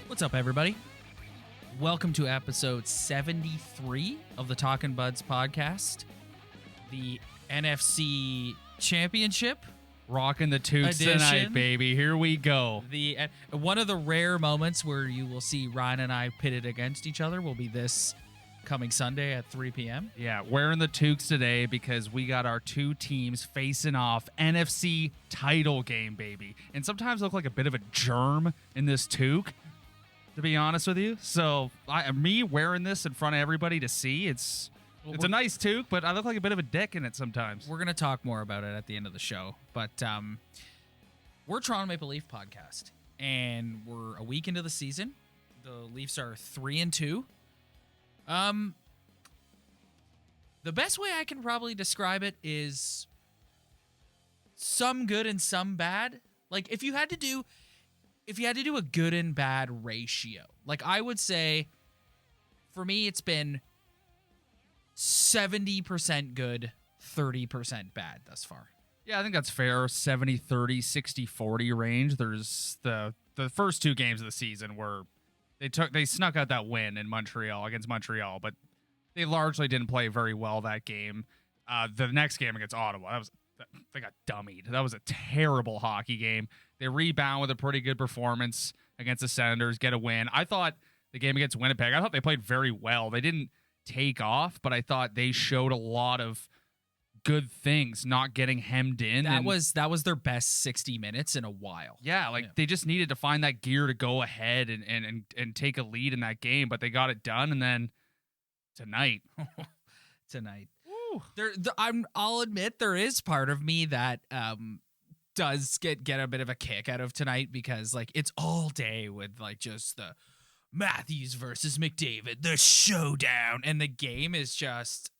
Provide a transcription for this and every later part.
What's up, everybody? Welcome to episode 73 of the Talkin' Buds podcast, the NFC Championship Rocking the toots edition. tonight, baby. Here we go. One of the rare moments where you will see Ryan and I pitted against each other will be this coming Sunday at 3 p.m. Yeah, wearing the toques today because we got our two teams facing off. NFC title game, baby. And sometimes I look like a bit of a germ in this toque, to be honest with you. So me wearing this in front of everybody to see, it's a nice toque, but I look like a bit of a dick in it sometimes. We're going to talk more about it at the end of the show. But we're Toronto Maple Leaf podcast, and we're a week into the season. The Leafs are 3-2. The best way I can probably describe it is some good and some bad. Like if you had to do a good and bad ratio, like I would say for me it's been 70% good, 30% bad thus far. Yeah, I think that's fair. 70-30, 60-40 range. There's the first two games of the season where they snuck out that win in Montreal against Montreal, but they largely didn't play very well that game. The next game against Ottawa, they got dummied. That was a terrible hockey game. They rebound with a pretty good performance against the Senators, get a win. I thought the game against Winnipeg, I thought they played very well. They didn't take off, but I thought they showed a lot of good things, not getting hemmed in. That was their best 60 minutes in a while. Yeah, they just needed to find that gear to go ahead and take a lead in that game, but they got it done. And then tonight. I'll admit there is part of me that does get a bit of a kick out of tonight because like it's all day with like just the Mathews versus McDavid, the showdown, and the game is just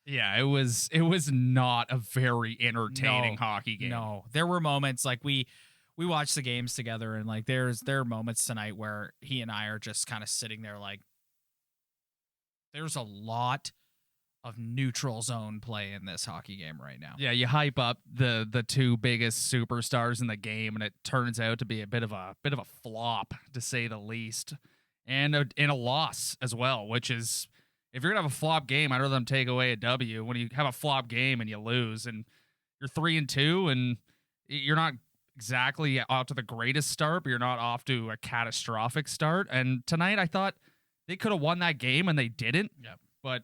yeah, it was not a very entertaining hockey game. No, there were moments like we watched the games together, and like there are moments tonight where he and I are just kind of sitting there like there's a lot of neutral zone play in this hockey game right now. Yeah, you hype up the two biggest superstars in the game, and it turns out to be a bit of a flop, to say the least, and a loss as well. Which is, if you're gonna have a flop game, I'd rather them take away a W. When you have a flop game and you lose, and you're 3-2, and you're not exactly off to the greatest start, but you're not off to a catastrophic start. And tonight, I thought they could have won that game, and they didn't. Yeah, but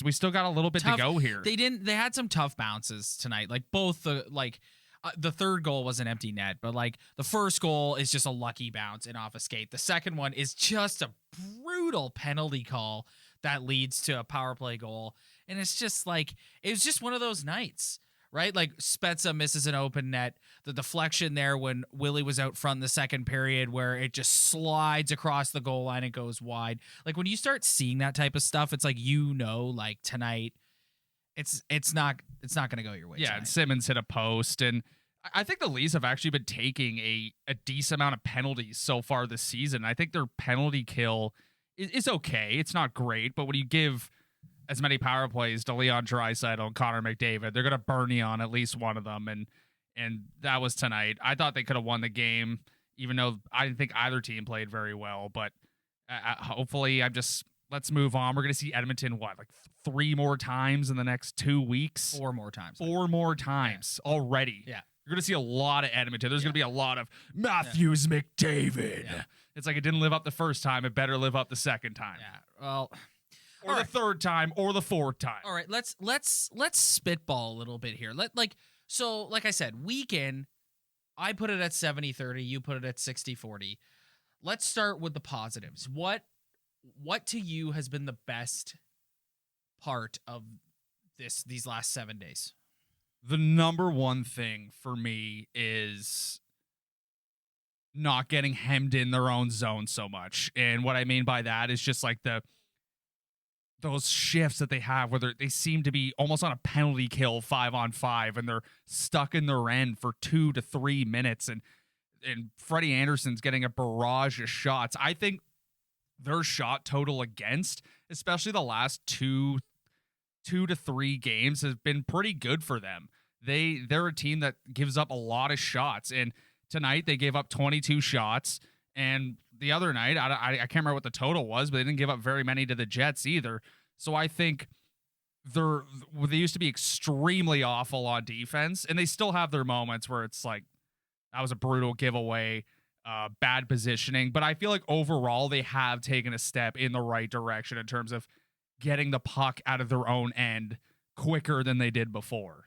we still got a little bit to go here. They had some tough bounces tonight. Like both the third goal was an empty net, but like the first goal is just a lucky bounce and off a skate. The second one is just a brutal penalty call that leads to a power play goal. And it's just like, it was just one of those nights, right? Like Spezza misses an open net, the deflection there when Willie was out front in the second period where it just slides across the goal line and goes wide. Like when you start seeing that type of stuff, it's like, like tonight it's not going to go your way. Yeah, tonight. And Simmons hit a post, and I think the Leafs have actually been taking a decent amount of penalties so far this season. I think their penalty kill is okay. It's not great, but when you give as many power plays to Leon Draisaitl and Connor McDavid, they're going to burn you on at least one of them, and that was tonight. I thought they could have won the game, even though I didn't think either team played very well, but hopefully let's move on. We're going to see Edmonton, like 3 more times in the next 2 weeks? 4 more times. 4 more times already. Yeah. You're going to see a lot of Edmonton. There's going to be a lot of Mathews, McDavid. Yeah. It's like it didn't live up the first time. It better live up the second time. Yeah, well... Or the third time, or the fourth time. All right, let's spitball a little bit here. Like I said, weekend, I put it at 70-30, you put it at 60-40. Let's start with the positives. What to you has been the best part of these last 7 days? The number one thing for me is not getting hemmed in their own zone so much. And what I mean by that is just like those shifts that they have where they seem to be almost on a penalty kill 5-on-5 and they're stuck in their end for 2 to 3 minutes and Freddy Andersen's getting a barrage of shots. I think their shot total against, especially the last two to 3 games, has been pretty good for them. They're a team that gives up a lot of shots, and tonight they gave up 22 shots, and the other night, I can't remember what the total was, but they didn't give up very many to the Jets either. So I think they used to be extremely awful on defense, and they still have their moments where it's like, that was a brutal giveaway, bad positioning. But I feel like overall they have taken a step in the right direction in terms of getting the puck out of their own end quicker than they did before.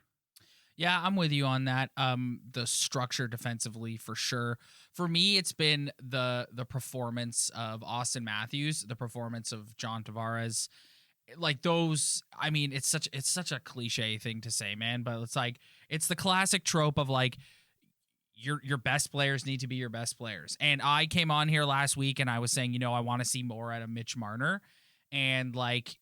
Yeah, I'm with you on that. The structure defensively for sure. For me, it's been the performance of Auston Mathews, the performance of John Tavares. Like those, I mean, it's such a cliche thing to say, man, but it's like it's the classic trope of like your best players need to be your best players. And I came on here last week and I was saying, I want to see more out of Mitch Marner, and like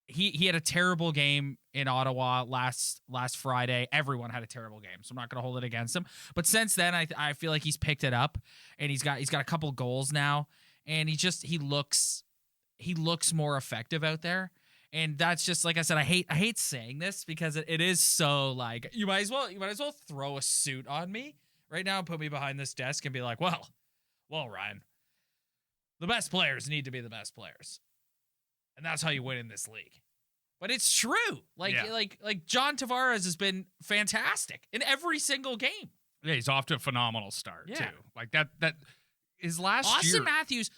he had a terrible game in Ottawa last Friday. Everyone had a terrible game, so I'm not going to hold it against him. But since then, I feel like he's picked it up, and he's got a couple goals now, and he looks more effective out there. And that's just, like I said, I hate saying this because it is so like you might as well throw a suit on me right now and put me behind this desk and be like, well, Ryan, the best players need to be the best players. And that's how you win in this league. But it's true. Like John Tavares has been fantastic in every single game. Yeah, he's off to a phenomenal start too. Like that is last Auston year. Mathews.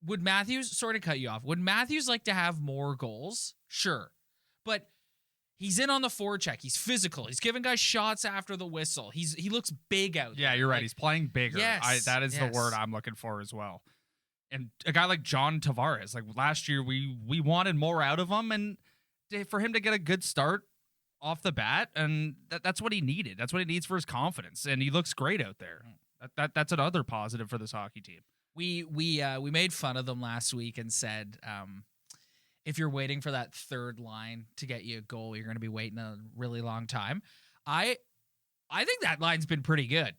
Would Mathews, sorry to cut you off, would Mathews like to have more goals? Sure. But he's in on the forecheck. He's physical. He's giving guys shots after the whistle. He looks big out there. Yeah, you're right. He's playing bigger. Yes, that is the word I'm looking for as well. And a guy like John Tavares, like last year, we wanted more out of him, and for him to get a good start off the bat, and that's what he needed. That's what he needs for his confidence, and he looks great out there. That's another positive for this hockey team. We made fun of them last week and said, if you're waiting for that third line to get you a goal, you're going to be waiting a really long time. I think that line's been pretty good.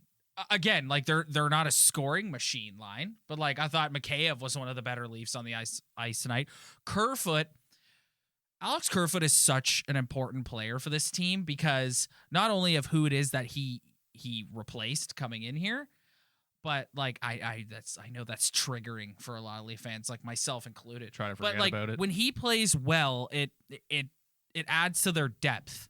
Again, like they're not a scoring machine line, but like I thought Mikheyev was one of the better Leafs on the ice tonight. Alex Kerfoot is such an important player for this team because not only of who it is that he replaced coming in here, but like I know that's triggering for a lot of Leaf fans, like myself included. Try to forget about it. When he plays well, it adds to their depth.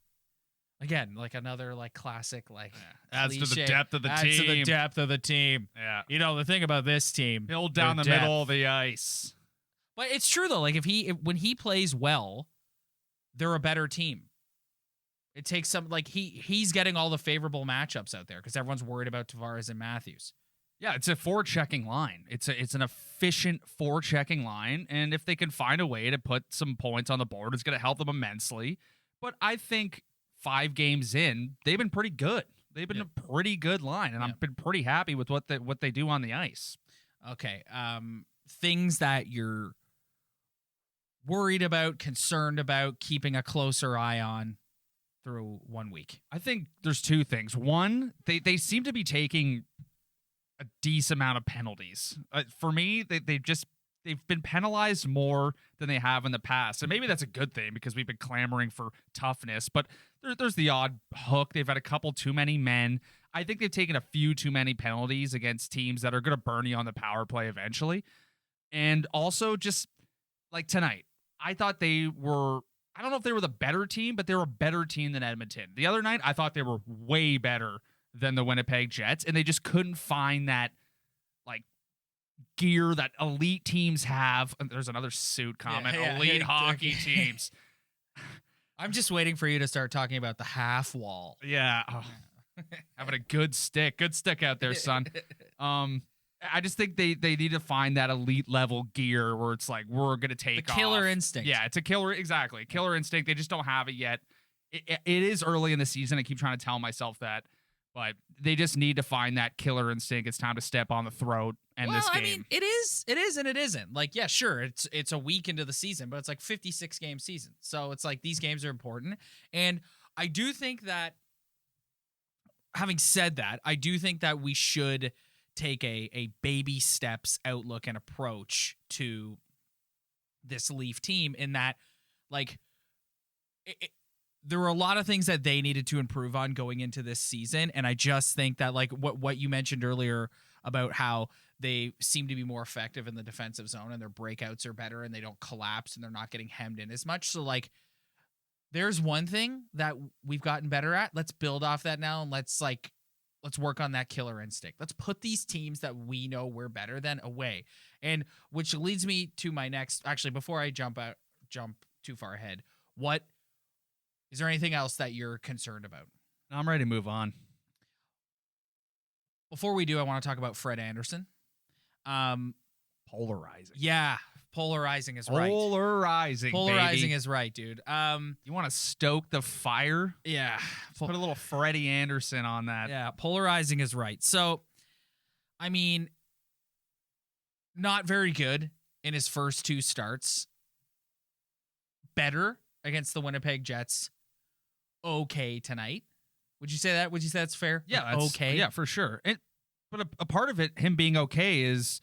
Again, like another like classic like adds cliche, to the depth of the adds team. to the depth of the team. Yeah. The thing about this team, build down the middle of the ice. But it's true though. Like when he plays well, they're a better team. It takes some like he's getting all the favorable matchups out there because everyone's worried about Tavares and Mathews. Yeah, it's a forechecking line. It's an efficient forechecking line, and if they can find a way to put some points on the board, it's going to help them immensely. But I think 5 games in, they've been pretty good. They've been a pretty good line, and I've been pretty happy with what they do on the ice. Okay, things that you're worried about, concerned about, keeping a closer eye on through 1 week. I think there's 2 things. One, they seem to be taking a decent amount of penalties. For me, they've been penalized more than they have in the past. And maybe that's a good thing because we've been clamoring for toughness, but there's the odd hook. They've had a couple too many men. I think they've taken a few too many penalties against teams that are going to burn you on the power play eventually. And also just like tonight, I thought I don't know if they were the better team, but they were a better team than Edmonton. The other night, I thought they were way better than the Winnipeg Jets, and they just couldn't find that like gear that elite teams have. There's another suit comment. Elite hockey teams. I'm just waiting for you to start talking about the half wall. Yeah. Oh, having a good stick out there, son. I just think they need to find that elite level gear where it's like we're gonna take the killer instinct. Yeah, it's a killer instinct. They just don't have it yet. It is early in the season. I keep trying to tell myself that. But they just need to find that killer instinct. It's time to step on the throat and this game. I mean, it is, and it isn't. Like, yeah, sure, it's a week into the season, but it's like 56 game season. So it's like these games are important. And I do think that, having said that, I do think that we should take a baby steps outlook and approach to this Leaf team in that, like, there were a lot of things that they needed to improve on going into this season. And I just think that, like, what you mentioned earlier about how they seem to be more effective in the defensive zone and their breakouts are better and they don't collapse and they're not getting hemmed in as much. So, like, there's one thing that we've gotten better at. Let's build off that now, and let's work on that killer instinct. Let's put these teams that we know we're better than away. And which leads me to my next, actually, before I jump too far ahead, what is there anything else that you're concerned about? I'm ready to move on. Before we do, I want to talk about Fred Andersen. Polarizing. Yeah, polarizing is right. Polarizing baby. Is right, dude. You want to stoke the fire? Yeah. Put a little Freddy Andersen on that. Yeah, polarizing is right. So, I mean, not very good in his first two starts. Better against the Winnipeg Jets. Okay tonight. Would you say that? Would you say that's fair? Yeah, like, okay. Yeah, for sure. But a part of it, him being okay, is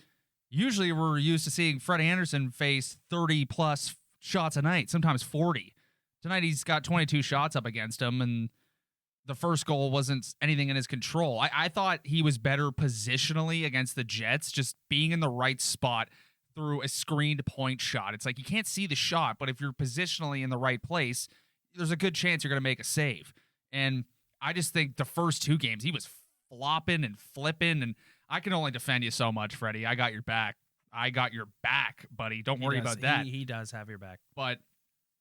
usually we're used to seeing Freddy Andersen face 30-plus shots a night, sometimes 40. Tonight he's got 22 shots up against him, and the first goal wasn't anything in his control. I thought he was better positionally against the Jets, just being in the right spot through a screened point shot. It's like you can't see the shot, but if you're positionally in the right place, there's a good chance you're going to make a save. And I just think the first two games, he was flopping and flipping, and I can only defend you so much, Freddie. I got your back. I got your back, buddy. Don't worry about that. He does have your back. But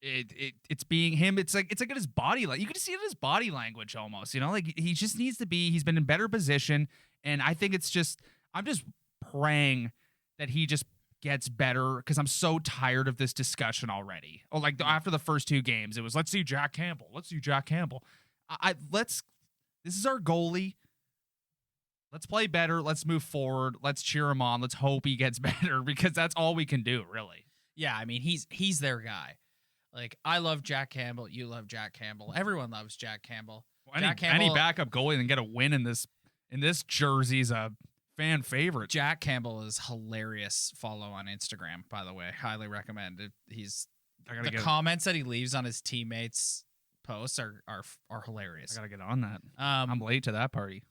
it's being him. It's like in his body. Like, you can see it in his body language almost, you know, like he just needs to be, he's been in better position. And I think I'm just praying that he just gets better, because I'm so tired of this discussion already. Oh, like after the first two games, it was, let's see Jack Campbell. Let's see Jack Campbell. This is our goalie. Let's play better. Let's move forward. Let's cheer him on. Let's hope he gets better, because that's all we can do, really. Yeah, I mean, he's their guy. Like, I love Jack Campbell. You love Jack Campbell. Everyone loves Jack Campbell. Well, any backup goalie and get a win in this jersey is a fan favorite. Jack Campbell is hilarious. Follow on Instagram, by the way. Highly recommend it. The comments that he leaves on his teammates' posts are hilarious. I gotta get on that. I'm late to that party.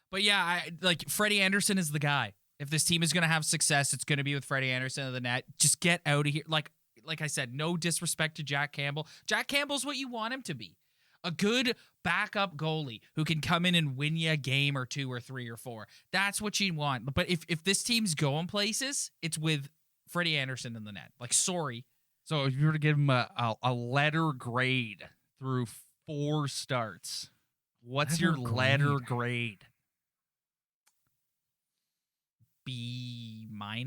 But yeah, like Freddy Andersen is the guy. If this team is going to have success, it's going to be with Freddy Andersen in the net. Just get out of here. Like I said, no disrespect to Jack Campbell. Jack Campbell's what you want him to be. A good backup goalie who can come in and win you a game or two or three or four. That's what you want. But if this team's going places, it's with Freddy Andersen in the net. Like, sorry. So if you were to give him a letter grade through 4 starts, what's your letter grade? B-. A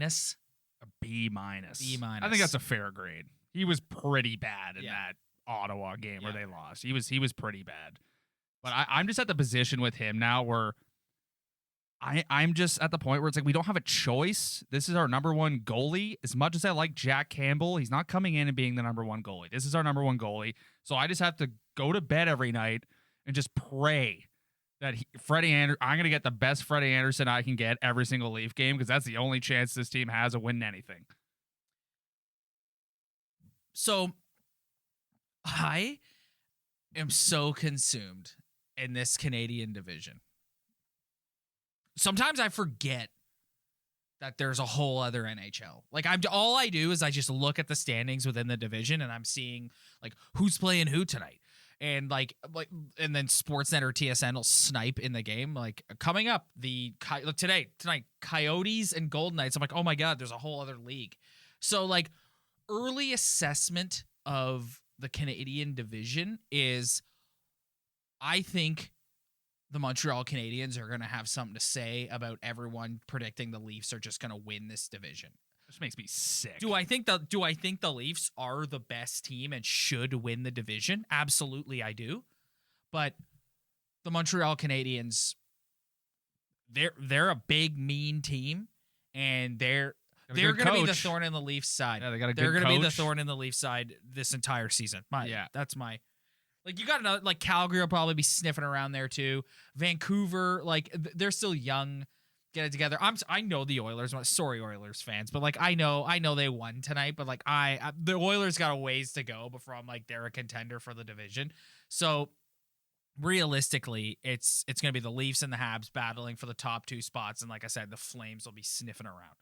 B-. B-. I think that's a fair grade. He was pretty bad in that Ottawa game where they lost. He was pretty bad. But I'm just at the position with him now where I'm just at the point where it's like we don't have a choice. This is our number one goalie. As much as I like Jack Campbell, he's not coming in and being the number one goalie. This is our number one goalie. So I just have to go to bed every night and just pray that I'm going to get the best Freddy Andersen I can get every single Leaf game, because that's the only chance this team has of winning anything. So I am so consumed in this Canadian division. Sometimes I forget that there's a whole other NHL. Like, all I do is I just look at the standings within the division, and I'm seeing like who's playing who tonight. And and then Sportsnet or TSN will snipe in the game. Like, coming up, tonight, Coyotes and Golden Knights. I'm like, oh my God, there's a whole other league. So, like, early assessment of the Canadian division is, I think the Montreal Canadiens are going to have something to say about everyone predicting the Leafs are just going to win this division. Which makes me sick. Do I think the Leafs are the best team and should win the division? Absolutely, I do. But the Montreal Canadiens, they're a big, mean team, and they're going to be the thorn in the Leafs side. Yeah, they got a good They're going to be the coach. thorn in the Leafs side this entire season. Yeah. That's my. Like, you got another, like, Calgary will probably be sniffing around there too. Vancouver, like, they're still young. Get it together. I know the Oilers. Sorry, Oilers fans, but like I know they won tonight. But like the Oilers got a ways to go before I'm like they're a contender for the division. So realistically, it's gonna be the Leafs and the Habs battling for the top 2 spots, and like I said, the Flames will be sniffing around.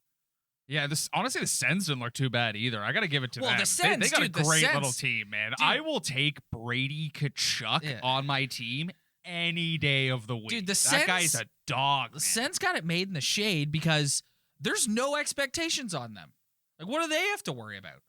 Yeah, honestly, the Sens didn't look too bad either. I got to give it to them. The Sens, they got dude, a great little team, man. Dude. I will take Brady Tkachuk on my team any day of the week. Dude, that guy's a dog. The Sens got it made in the shade because there's no expectations on them. Like, what do they have to worry about?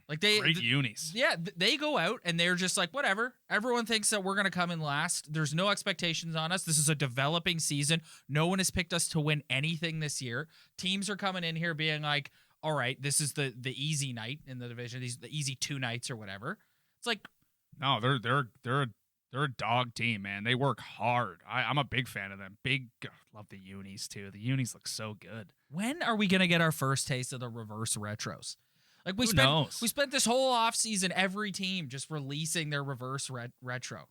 Like great unis. Yeah, they go out and they're just like, whatever. Everyone thinks that we're going to come in last. There's no expectations on us. This is a developing season. No one has picked us to win anything this year. Teams are coming in here being like, all right, this is the easy night in the division. The easy 2 nights or whatever. It's like, no, they're a dog team, man. They work hard. I'm a big fan of them. Love the unis too. The unis look so good. When are we going to get our first taste of the reverse retros? Like we spent this whole offseason, every team just releasing their reverse retro.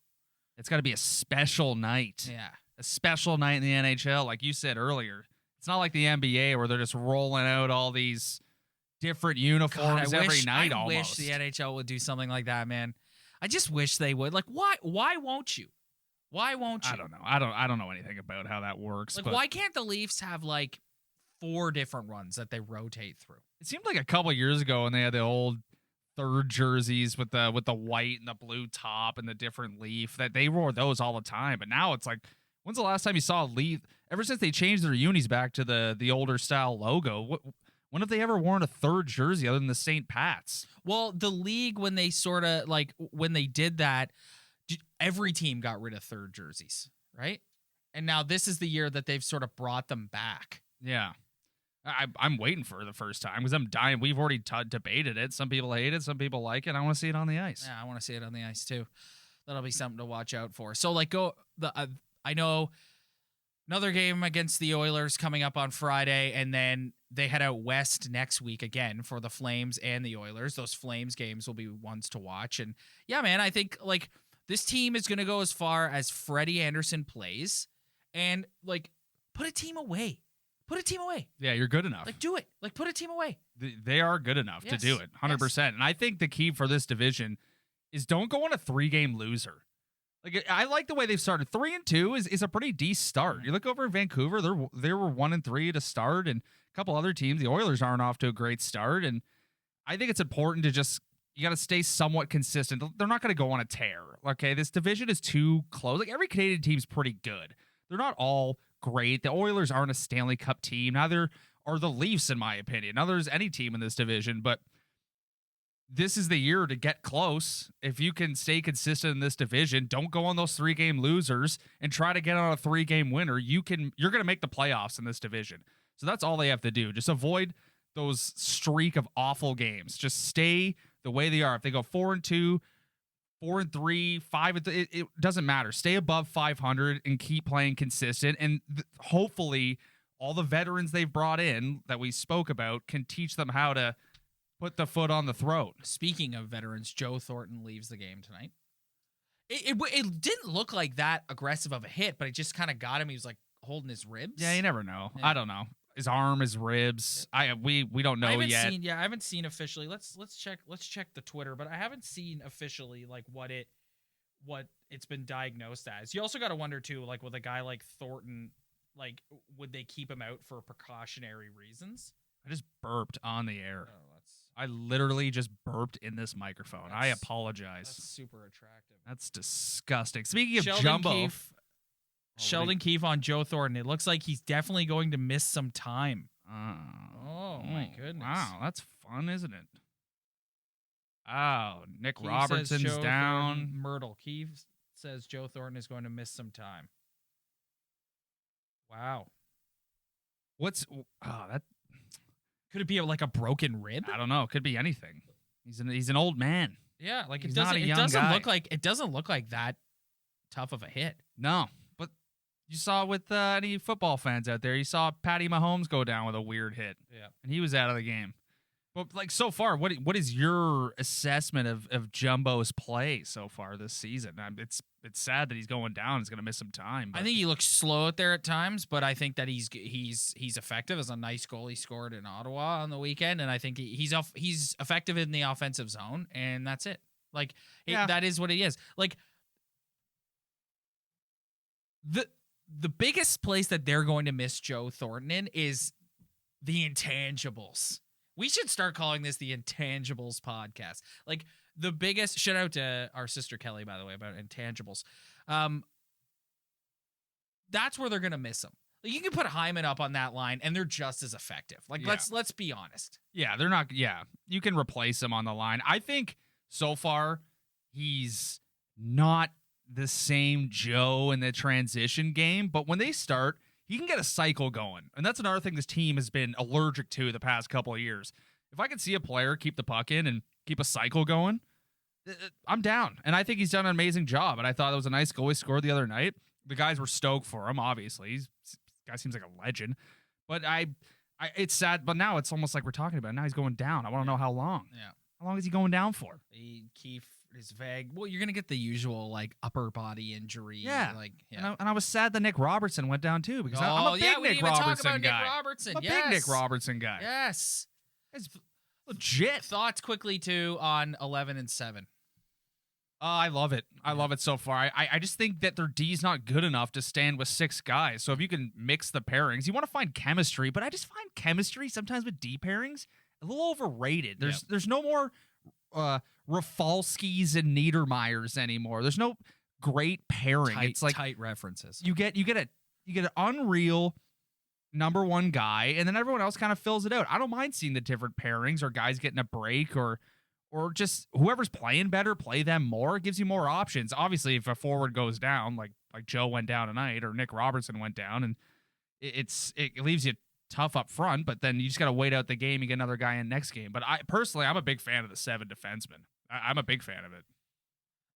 It's got to be a special night. Yeah. A special night in the NHL. Like you said earlier, it's not like the NBA where they're just rolling out all these different uniforms every night almost. I wish the NHL would do something like that, man. I just wish they would. Like, why won't you? Why won't you? I don't know. I don't know anything about how that works. Like, why can't the Leafs have like 4 different runs that they rotate through? It seemed like a couple years ago when they had the old third jerseys with the white and the blue top and the different leaf that they wore those all the time. But now it's like, when's the last time you saw a Leaf? Ever since they changed their unis back to the older style logo, when have they ever worn a third jersey other than the St. Pat's? Well, the league, when they sort of like when they did that, every team got rid of third jerseys, right? And now this is the year that they've sort of brought them back. Yeah. I'm waiting for the first time because I'm dying. We've already debated it. Some people hate it. Some people like it. I want to see it on the ice. Yeah, I want to see it on the ice too. That'll be something to watch out for. So like I know another game against the Oilers coming up on Friday, and then they head out west next week again for the Flames and the Oilers. Those Flames games will be ones to watch. And yeah, man, I think like this team is going to go as far as Freddy Andersen plays and like put a team away. Put a team away. Yeah, you're good enough. Like, do it. Like, put a team away. They are good enough to do it, 100%. Yes. And I think the key for this division is don't go on a 3-game loser. Like, I like the way they've started. 3-2 is a pretty decent start. You look over in Vancouver, they were 1-3 to start, and a couple other teams, the Oilers aren't off to a great start. And I think it's important to just, you got to stay somewhat consistent. They're not going to go on a tear. Okay, this division is too close. Like, every Canadian team's pretty good. They're not all great. The Oilers aren't a Stanley Cup team. Neither are the Leafs, in my opinion. Neither is any team in this division, but this is the year to get close. If you can stay consistent in this division, don't go on those 3-game losers and try to get on a 3-game winner. You're going to make the playoffs in this division. So that's all they have to do. Just avoid those streak of awful games. Just stay the way they are. If they go 4-2, 4-3, 5, it doesn't matter. Stay above 500 and keep playing consistent. And hopefully all the veterans they've brought in that we spoke about can teach them how to put the foot on the throat. Speaking of veterans, Joe Thornton leaves the game tonight. It didn't look like that aggressive of a hit, but it just kind of got him. He was like holding his ribs. Yeah, you never know. Yeah. I don't know. His arm, his ribs. We don't know yet. I haven't seen officially. Let's check the Twitter, but I haven't seen officially like what it's been diagnosed as. You also got to wonder too, like with a guy like Thornton, like would they keep him out for precautionary reasons? I just burped on the air. I literally just burped in this microphone. I apologize. That's super attractive. That's disgusting. Speaking of Sheldon Jumbo. Keefe, Sheldon Keefe on Joe Thornton. It looks like he's definitely going to miss some time. Oh my goodness. Wow, that's fun, isn't it? Oh, Nick Keefe Robertson's says Joe down. Thornton, Myrtle. Keefe says Joe Thornton is going to miss some time. Wow. That could it be like a broken rib? I don't know. It could be anything. He's an old man. Yeah, like He's not a young guy. It doesn't look like that tough of a hit. No, but you saw with any football fans out there, you saw Patty Mahomes go down with a weird hit. Yeah. And he was out of the game. But like so far, what is your assessment of Jumbo's play so far this season? It's sad that he's going down. He's going to miss some time. But I think he looks slow out there at times, but I think that he's effective. As a nice goal he scored in Ottawa on the weekend, and I think he's effective in the offensive zone, and that's it. Like that is what he is. Like the biggest place that they're going to miss Joe Thornton in is the intangibles. We should start calling this the Intangibles podcast. Like the biggest shout out to our sister Kelly, by the way, about intangibles. That's where they're gonna miss him. Like, you can put Hyman up on that line, and they're just as effective. Like let's be honest. Yeah, they're not. Yeah, you can replace him on the line. I think so far he's not the same Joe in the transition game, but when they start, he can get a cycle going. And that's another thing this team has been allergic to the past couple of years. If I can see a player keep the puck in and keep a cycle going, I'm down. And I think he's done an amazing job. And I thought it was a nice goal he scored the other night. The guys were stoked for him, obviously. This guy seems like a legend. But it's sad. But now it's almost like we're talking about it. Now he's going down. I want to know how long. Yeah. How long is he going down for? Keith is vague. Well, you're gonna get the usual like upper body injury. Yeah. Like And I was sad that Nick Robertson went down too, because I'm a big Nick Robertson guy. I'm a big Nick Robertson guy. Yes. It's legit. Thoughts quickly too on 11 and 7. I love it. I love it so far. I just think that their D's not good enough to stand with 6 guys. So if you can mix the pairings, you want to find chemistry, but I just find chemistry sometimes with D pairings a little overrated. There's no more Rafalskis and Niedermeyers anymore. There's no great pairing. It's like tight references. You get an unreal number one guy, and then everyone else kind of fills it out. I don't mind seeing the different pairings or guys getting a break or just whoever's playing better, play them more. It gives you more options. Obviously, if a forward goes down, like Joe went down tonight or Nick Robertson went down, and it leaves you tough up front, but then you just got to wait out the game and get another guy in next game. But I'm a big fan of the 7 defensemen. I'm a big fan of it.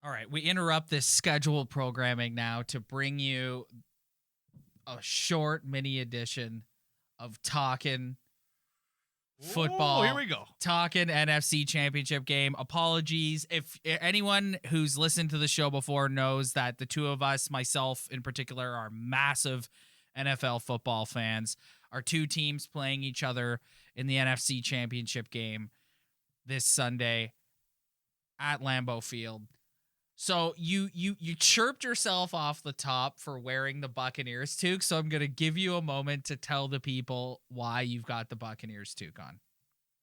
All right, we interrupt this scheduled programming now to bring you a short mini edition of Talkin' Football. Ooh, here we go. Talkin' NFC Championship game. Apologies. If anyone who's listened to the show before knows that the two of us, myself in particular, are massive NFL football fans. Our two teams playing each other in the NFC Championship game this Sunday at Lambeau Field. So you chirped yourself off the top for wearing the Buccaneers toque, so I'm going to give you a moment to tell the people why you've got the Buccaneers toque on.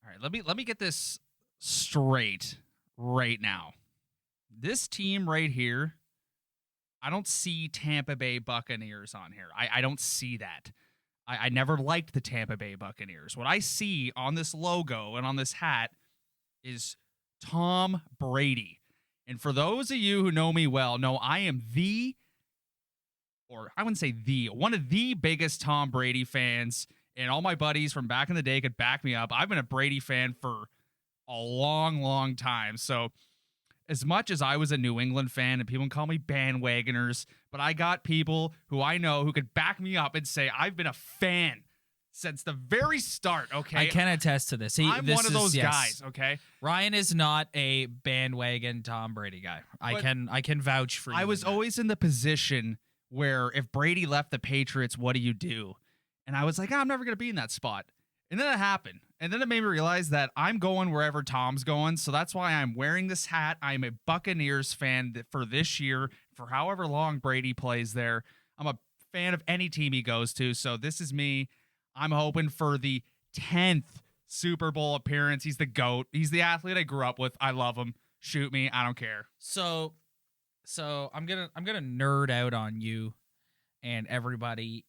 All right, let me get this straight right now. This team right here, I don't see Tampa Bay Buccaneers on here. I don't see that. I never liked the Tampa Bay Buccaneers. What I see on this logo and on this hat is Tom Brady. And for those of you who know me well, know I am one of the biggest Tom Brady fans, and all my buddies from back in the day could back me up. I've been a Brady fan for a long, long time. So as much as I was a New England fan, and people can call me bandwagoners, but I got people who I know who could back me up and say, I've been a fan since the very start, okay? I can attest to this. I'm one of those guys, okay? Ryan is not a bandwagon Tom Brady guy. I can vouch for you. I was always in the position where if Brady left the Patriots, what do you do? And I was like, I'm never going to be in that spot. And then it happened. And then it made me realize that I'm going wherever Tom's going. So that's why I'm wearing this hat. I'm a Buccaneers fan for this year, for however long Brady plays there. I'm a fan of any team he goes to. So this is me. I'm hoping for the 10th Super Bowl appearance. He's the GOAT. He's the athlete I grew up with. I love him. Shoot me. I don't care. So I'm gonna nerd out on you and everybody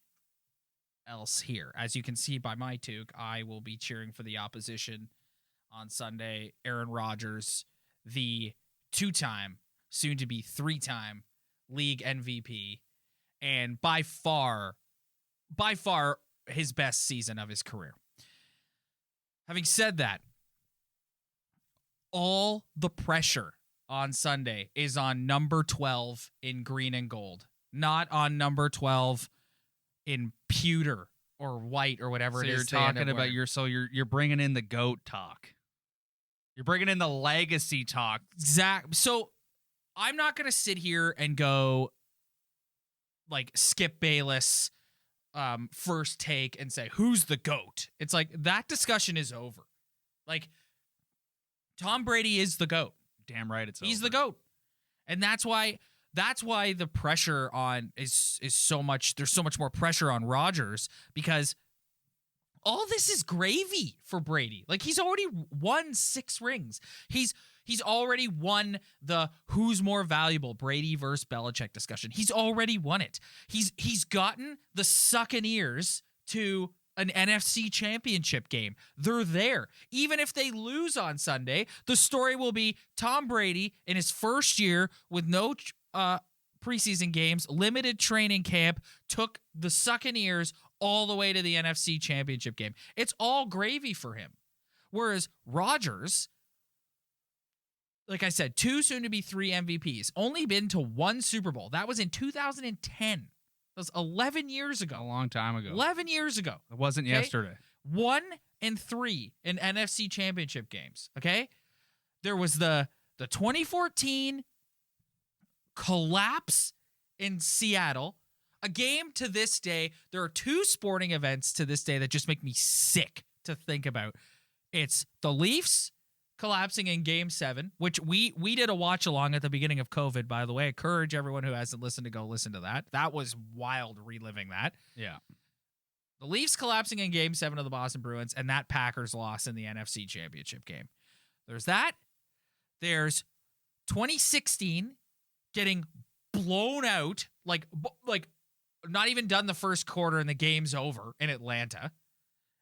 else here. As you can see by my toque, I will be cheering for the opposition on Sunday. Aaron Rodgers, the 2-time, soon to be 3-time league MVP, and by far his best season of his career. Having said that, all the pressure on Sunday is on number 12 in green and gold, not on number 12 in pewter or white or whatever it is. You're talking about you're bringing in the GOAT talk. You're bringing in the legacy talk. Exactly. So I'm not going to sit here and go like Skip Bayless first take and say, who's the GOAT? It's like that discussion is over. Like Tom Brady is the GOAT. Damn right it's He's over. the GOAT. And that's why the pressure on is so much. There's so much more pressure on Rodgers because all this is gravy for Brady. Like he's already won 6 rings. He's already won the who's more valuable, Brady versus Belichick discussion. He's already won it. He's gotten the Buccaneers to an NFC championship game. They're there. Even if they lose on Sunday, the story will be Tom Brady in his first year with no preseason games, limited training camp, took the Buccaneers all the way to the NFC championship game. It's all gravy for him. Whereas Rodgers, like I said, 2 soon to be 3 MVPs, only been to 1 Super Bowl. That was in 2010. That was 11 years ago. A long time ago. 11 years ago. It wasn't yesterday. 1 and 3 in NFC championship games. Okay. There was the 2014 collapse in Seattle. A game to this day. There are 2 sporting events to this day that just make me sick to think about. It's the Leafs collapsing in Game 7, which we did a watch along at the beginning of COVID, by the way. I encourage everyone who hasn't listened to go listen to that. That was wild reliving that. Yeah. The Leafs collapsing in Game 7 of the Boston Bruins, and that Packers loss in the NFC Championship game. There's that. There's 2016 getting blown out, like not even done the first quarter and the game's over in Atlanta.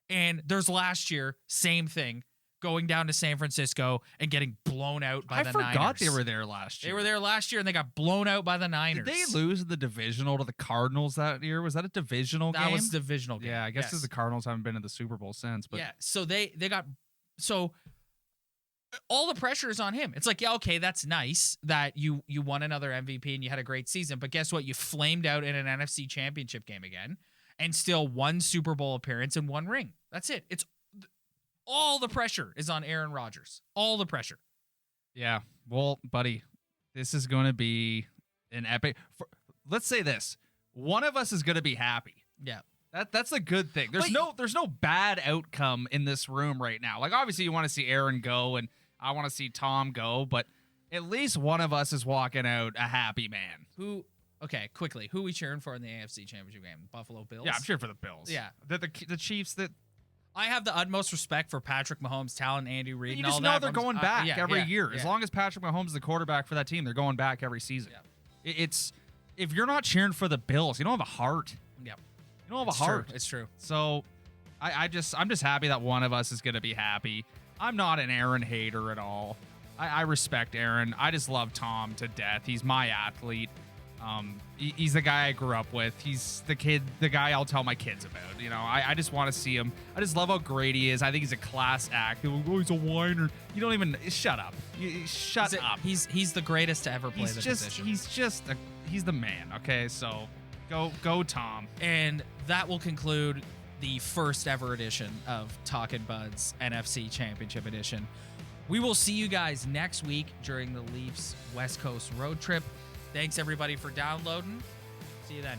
And there's last year, same thing, going down to San Francisco and getting blown out by the Niners. I forgot they were there last year. They were there last year and they got blown out by the Niners. Did they lose the divisional to the Cardinals that year? Was that a divisional game? That was a divisional game. Yeah, I guess because the Cardinals haven't been to the Super Bowl since. But yeah, so they got all the pressure is on him. It's like, yeah, okay, that's nice that you won another MVP and you had a great season, but guess what? You flamed out in an NFC Championship game again and still 1 Super Bowl appearance and 1 ring. That's it. It's all the pressure is on Aaron Rodgers. All the pressure. Yeah. Well, buddy, this is going to be an epic. Let's say this. One of us is going to be happy. Yeah. That's a good thing. There's no bad outcome in this room right now. Like, obviously you want to see Aaron go and I want to see Tom go, but at least one of us is walking out a happy man. Okay, quickly. Who are we cheering for in the AFC Championship game? The Buffalo Bills? Yeah, I'm cheering for the Bills. Yeah. The Chiefs that... I have the utmost respect for Patrick Mahomes' talent, Andy Reid, you and all just that. know they're going back every year. Yeah. As long as Patrick Mahomes is the quarterback for that team, they're going back every season. Yeah. It's if you're not cheering for the Bills, you don't have a heart. Yeah. You don't have a heart. It's true. So I'm just happy that one of us is going to be happy. I'm not an Aaron hater at all. I respect Aaron. I just love Tom to death. He's my athlete. He's the guy I grew up with. He's the guy I'll tell my kids about. You know, I just want to see him. I just love how great he is. I think he's a class act. People go, oh, he's a whiner. You don't even shut up. Shut up. He's the greatest to ever play the position. He's the man. Okay, so go Tom. And that will conclude the first ever edition of Talkin' Buds NFC Championship Edition. We will see you guys next week during the Leafs West Coast road trip. Thanks, everybody, for downloading. See you then.